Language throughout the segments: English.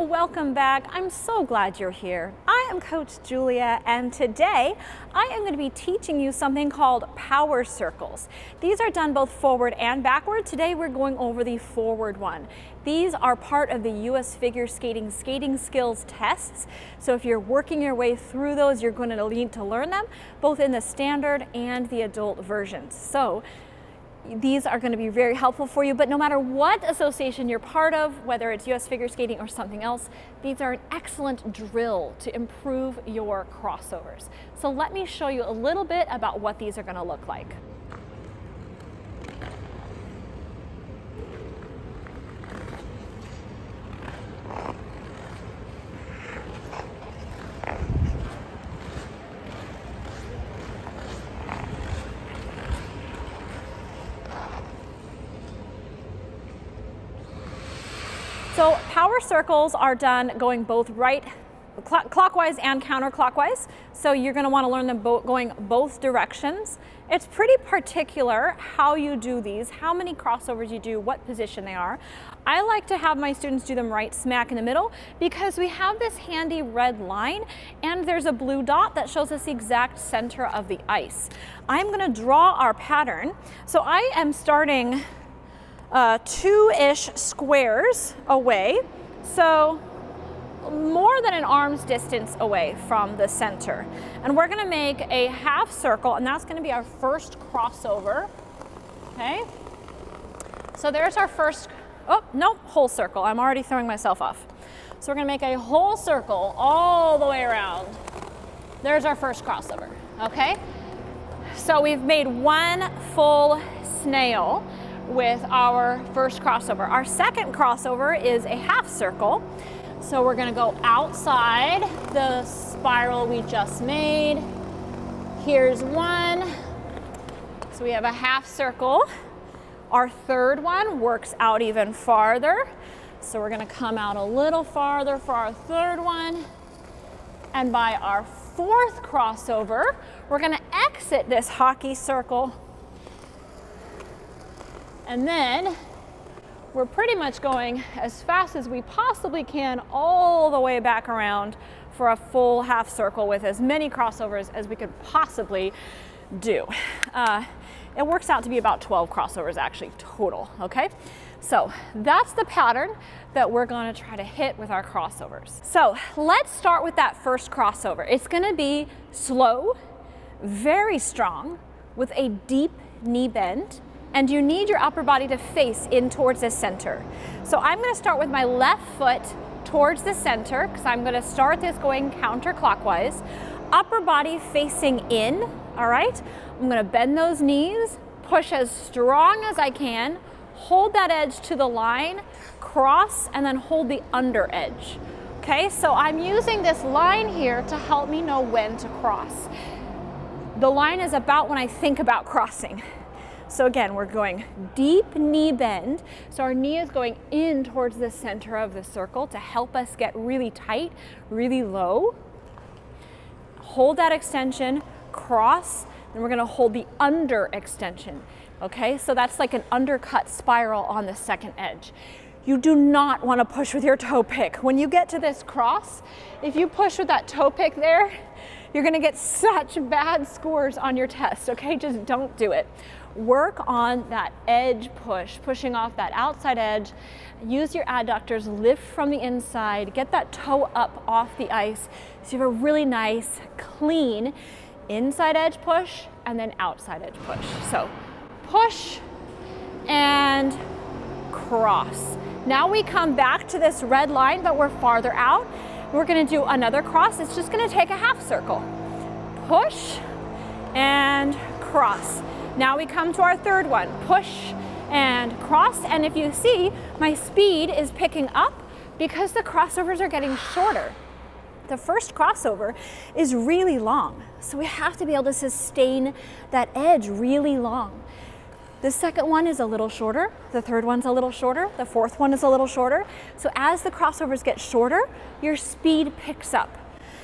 welcome back. I'm so glad you're here. I am Coach Julia, and today I am going to be teaching you something called power circles. These are done both forward and backward. Today we're going over the forward one. These are part of the US Figure Skating skills tests. So if you're working your way through those, you're going to need to learn them both in the standard and the adult versions. So these are going to be very helpful for you, but no matter what association you're part of, whether it's US Figure Skating or something else, these are an excellent drill to improve your crossovers. So let me show you a little bit about what these are going to look like. So power circles are done going both clockwise and counterclockwise. So you're going to want to learn them going both directions. It's pretty particular how you do these, how many crossovers you do, what position they are. I like to have my students do them right smack in the middle because we have this handy red line and there's a blue dot that shows us the exact center of the ice. I'm going to draw our pattern. So I am starting two-ish squares away, so more than an arm's distance away from the center. And we're gonna make a half circle, and that's gonna be our first crossover, okay? So there's our first, oh, no, whole circle. I'm already throwing myself off. So we're gonna make a whole circle all the way around. There's our first crossover, okay? So we've made one full snail with our first crossover. Our second crossover is a half circle. So we're gonna go outside the spiral we just made. Here's one. So we have a half circle. Our third one works out even farther. So we're gonna come out a little farther for our third one. And by our fourth crossover, we're gonna exit this hockey circle. And then we're pretty much going as fast as we possibly can all the way back around for a full half circle with as many crossovers as we could possibly do. It works out to be about 12 crossovers actually total, okay? So that's the pattern that we're gonna try to hit with our crossovers. So let's start with that first crossover. It's gonna be slow, very strong, with a deep knee bend, and you need your upper body to face in towards the center. So I'm gonna start with my left foot towards the center, because I'm gonna start this going counterclockwise. Upper body facing in, all right? I'm gonna bend those knees, push as strong as I can, hold that edge to the line, cross, and then hold the under edge. Okay, so I'm using this line here to help me know when to cross. The line is about when I think about crossing. So again, we're going deep knee bend. So our knee is going in towards the center of the circle to help us get really tight, really low. Hold that extension, cross, and we're gonna hold the under extension. Okay, so that's like an undercut spiral on the second edge. You do not wanna push with your toe pick. When you get to this cross, if you push with that toe pick there, you're gonna get such bad scores on your test, okay? Just don't do it. Work on that edge push, pushing off that outside edge. Use your adductors, lift from the inside, get that toe up off the ice so you have a really nice, clean inside edge push and then outside edge push. So push and cross. Now we come back to this red line, but we're farther out. We're gonna do another cross. It's just gonna take a half circle. Push and cross. Now we come to our third one, push and cross. And if you see, my speed is picking up because the crossovers are getting shorter. The first crossover is really long, so we have to be able to sustain that edge really long. The second one is a little shorter, the third one's a little shorter, the fourth one is a little shorter. So as the crossovers get shorter, your speed picks up.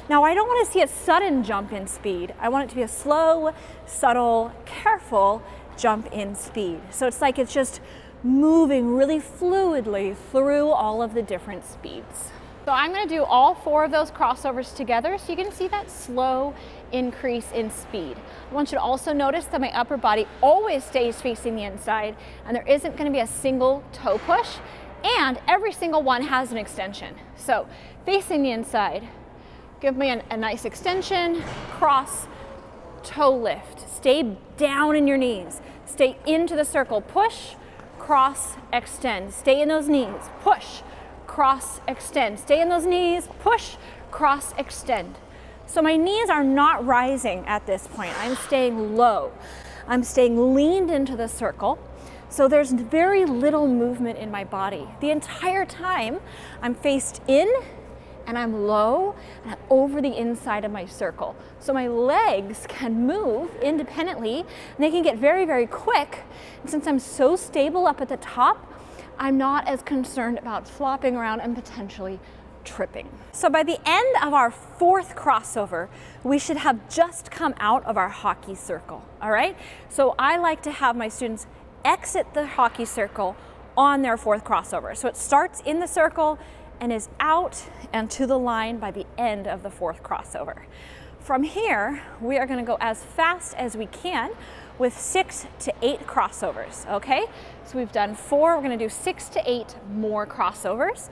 Now I don't want to see a sudden jump in speed. I want it to be a slow, subtle, careful jump in speed. So it's like it's just moving really fluidly through all of the different speeds. So I'm going to do all 4 of those crossovers together so you can see that slow increase in speed. I want you to also notice that my upper body always stays facing the inside and there isn't going to be a single toe push, and every single one has an extension. So facing the inside, give me a nice extension, cross, toe lift. Stay down in your knees. Stay into the circle. Push, cross, extend. Stay in those knees. Push, cross, extend. Stay in those knees. Push, cross, extend. So my knees are not rising at this point. I'm staying low. I'm staying leaned into the circle. So there's very little movement in my body. The entire time I'm faced in and I'm low and I'm over the inside of my circle. So my legs can move independently and they can get very, very quick. And since I'm so stable up at the top, I'm not as concerned about flopping around and potentially tripping. So by the end of our 4th crossover, we should have just come out of our hockey circle, all right? So I like to have my students exit the hockey circle on their 4th crossover. So it starts in the circle and is out and to the line by the end of the 4th crossover. From here, we are going to go as fast as we can with 6 to 8 crossovers, okay? So we've done 4, we're going to do 6 to 8 more crossovers.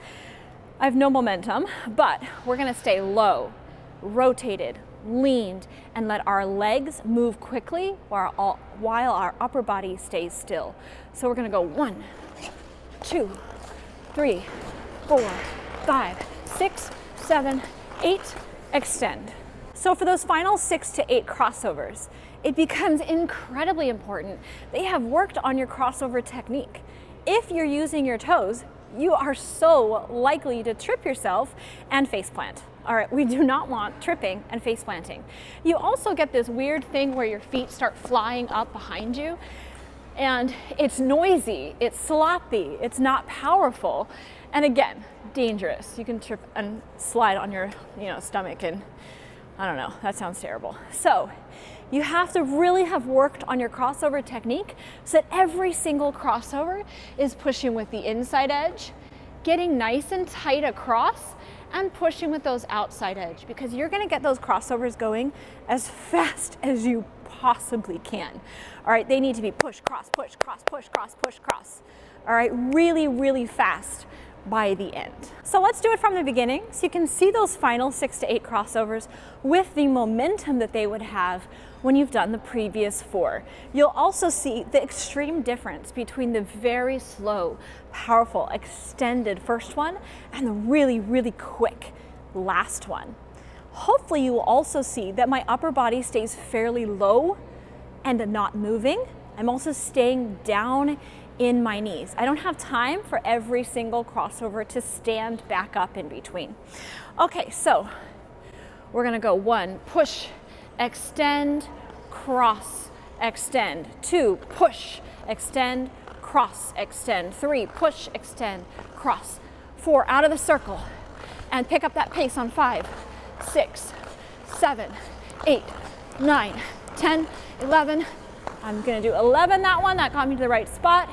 I have no momentum, but we're going to stay low, rotated, leaned, and let our legs move quickly while our upper body stays still. So we're going to go 1, 2, 3, 4, 5, 6, 7, 8, extend. So for those final 6 to 8 crossovers, it becomes incredibly important that you have worked on your crossover technique. If you're using your toes, you are so likely to trip yourself and face plant. All right, we do not want tripping and face planting. You also get this weird thing where your feet start flying up behind you, and it's noisy, it's sloppy, it's not powerful, and again, dangerous. You can trip and slide on your stomach, and I don't know, that sounds terrible. So you have to really have worked on your crossover technique so that every single crossover is pushing with the inside edge, getting nice and tight across, and pushing with those outside edge, because you're going to get those crossovers going as fast as you possibly can. All right, they need to be push, cross, push, cross, push, cross, push, cross. All right, really, really fast by the end. So let's do it from the beginning so you can see those final 6 to 8 crossovers with the momentum that they would have when you've done the previous 4. You'll also see the extreme difference between the very slow, powerful, extended first one and the really, really quick last one. Hopefully you will also see that my upper body stays fairly low and not moving. I'm also staying down in my knees. I don't have time for every single crossover to stand back up in between. Okay, so we're gonna go 1, push, extend, cross, extend. 2, push, extend, cross, extend. 3, push, extend, cross. 4, out of the circle, and pick up that pace on 5, 6, 7, 8, 9, 10, 11. I'm gonna do 11 that one, that got me to the right spot.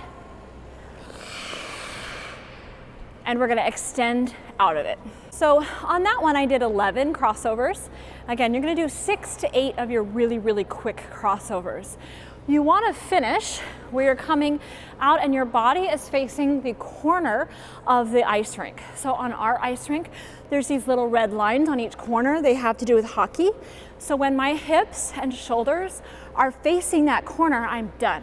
And we're gonna extend out of it. So on that one, I did 11 crossovers. Again, you're gonna do 6 to 8 of your really, really quick crossovers. You wanna finish where you're coming out and your body is facing the corner of the ice rink. So on our ice rink, there's these little red lines on each corner. They have to do with hockey. So when my hips and shoulders are facing that corner, I'm done.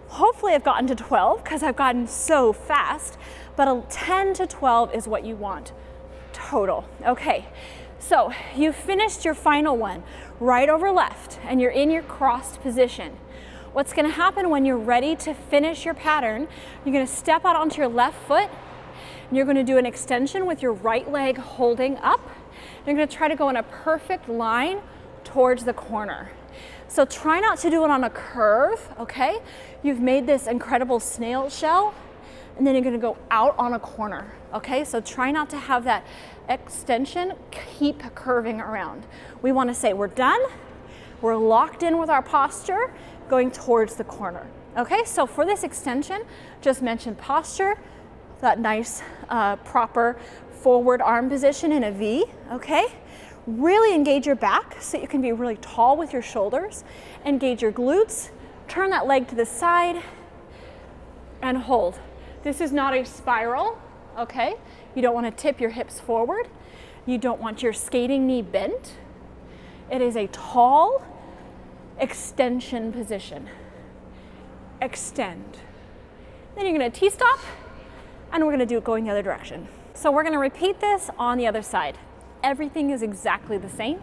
Hopefully I've gotten to 12 because I've gotten so fast, but a 10 to 12 is what you want total. Okay, so you finished your final one, right over left, and you're in your crossed position. What's gonna happen when you're ready to finish your pattern, you're gonna step out onto your left foot, and you're gonna do an extension with your right leg holding up. You're gonna try to go in a perfect line towards the corner. So try not to do it on a curve, okay? You've made this incredible snail shell, and then you're gonna go out on a corner, okay? So try not to have that extension keep curving around. We wanna say we're done, we're locked in with our posture, going towards the corner, okay? So for this extension, just mention posture, that nice, proper forward arm position in a V, okay? Really engage your back so you can be really tall with your shoulders. Engage your glutes, turn that leg to the side, and hold. This is not a spiral, okay? You don't want to tip your hips forward. You don't want your skating knee bent. It is a tall extension position. Extend. Then you're going to T-stop, and we're going to do it going the other direction. So we're going to repeat this on the other side. Everything is exactly the same.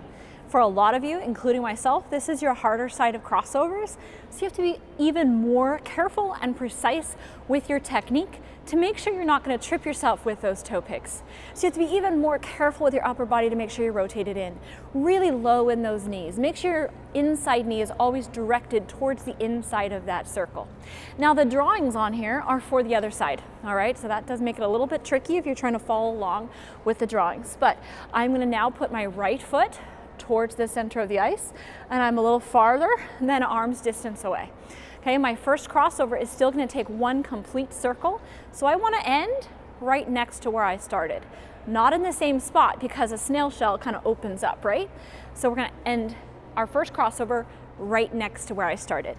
For a lot of you, including myself, this is your harder side of crossovers. So you have to be even more careful and precise with your technique to make sure you're not going to trip yourself with those toe picks. So you have to be even more careful with your upper body to make sure you're rotated in. Really low in those knees. Make sure your inside knee is always directed towards the inside of that circle. Now the drawings on here are for the other side, all right? So that does make it a little bit tricky if you're trying to follow along with the drawings. But I'm going to now put my right foot towards the center of the ice, and I'm a little farther than arm's distance away. Okay, my first crossover is still going to take one complete circle, so I want to end right next to where I started. Not in the same spot because a snail shell kind of opens up, right? So we're going to end our first crossover right next to where I started.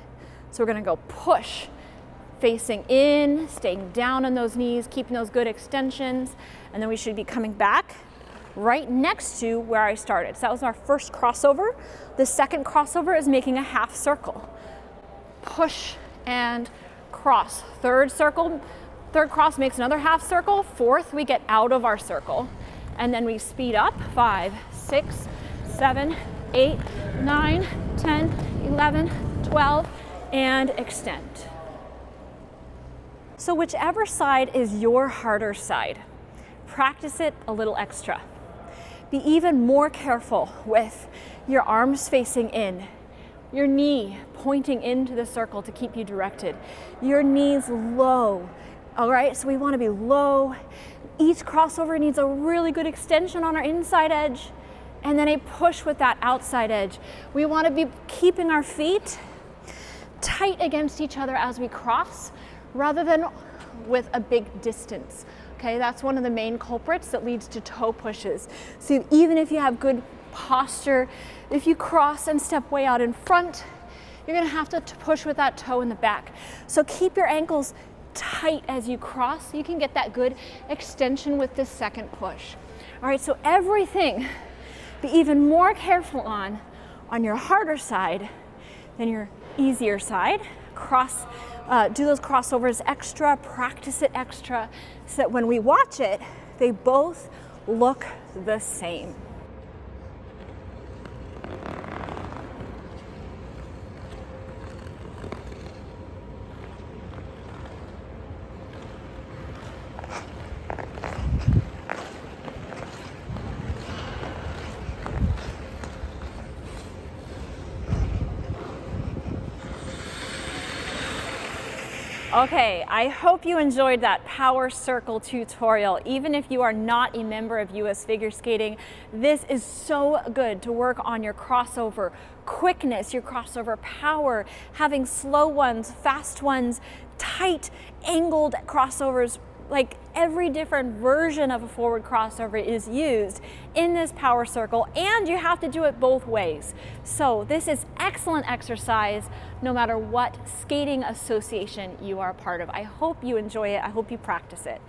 So we're going to go push, facing in, staying down on those knees, keeping those good extensions, and then we should be coming back right next to where I started. So that was our first crossover. The second crossover is making a half circle. Push and cross. Third circle, third cross makes another half circle. Fourth, we get out of our circle. And then we speed up. 5, 6, 7, 8, 9, 10, 11, 12, and extend. So whichever side is your harder side, practice it a little extra. Be even more careful with your arms facing in, your knee pointing into the circle to keep you directed, your knees low, all right? So we want to be low. Each crossover needs a really good extension on our inside edge and then a push with that outside edge. We want to be keeping our feet tight against each other as we cross rather than with a big distance. Okay, that's one of the main culprits that leads to toe pushes. So even if you have good posture, if you cross and step way out in front, you're gonna have to push with that toe in the back. So keep your ankles tight as you cross so you can get that good extension with this second push. All right, so everything, be even more careful on your harder side than your easier side. Do those crossovers extra, practice it extra, so that when we watch it, they both look the same. Okay, I hope you enjoyed that power circle tutorial. Even if you are not a member of US Figure Skating, this is so good to work on your crossover quickness, your crossover power, having slow ones, fast ones, tight angled crossovers. Like every different version of a forward crossover is used in this power circle, and you have to do it both ways. So this is excellent exercise no matter what skating association you are a part of. I hope you enjoy it. I hope you practice it.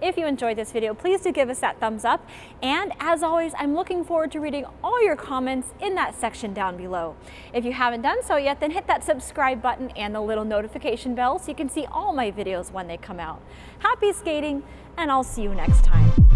If you enjoyed this video, please do give us that thumbs up. And as always, I'm looking forward to reading all your comments in that section down below. If you haven't done so yet, then hit that subscribe button and the little notification bell so you can see all my videos when they come out. Happy skating, and I'll see you next time.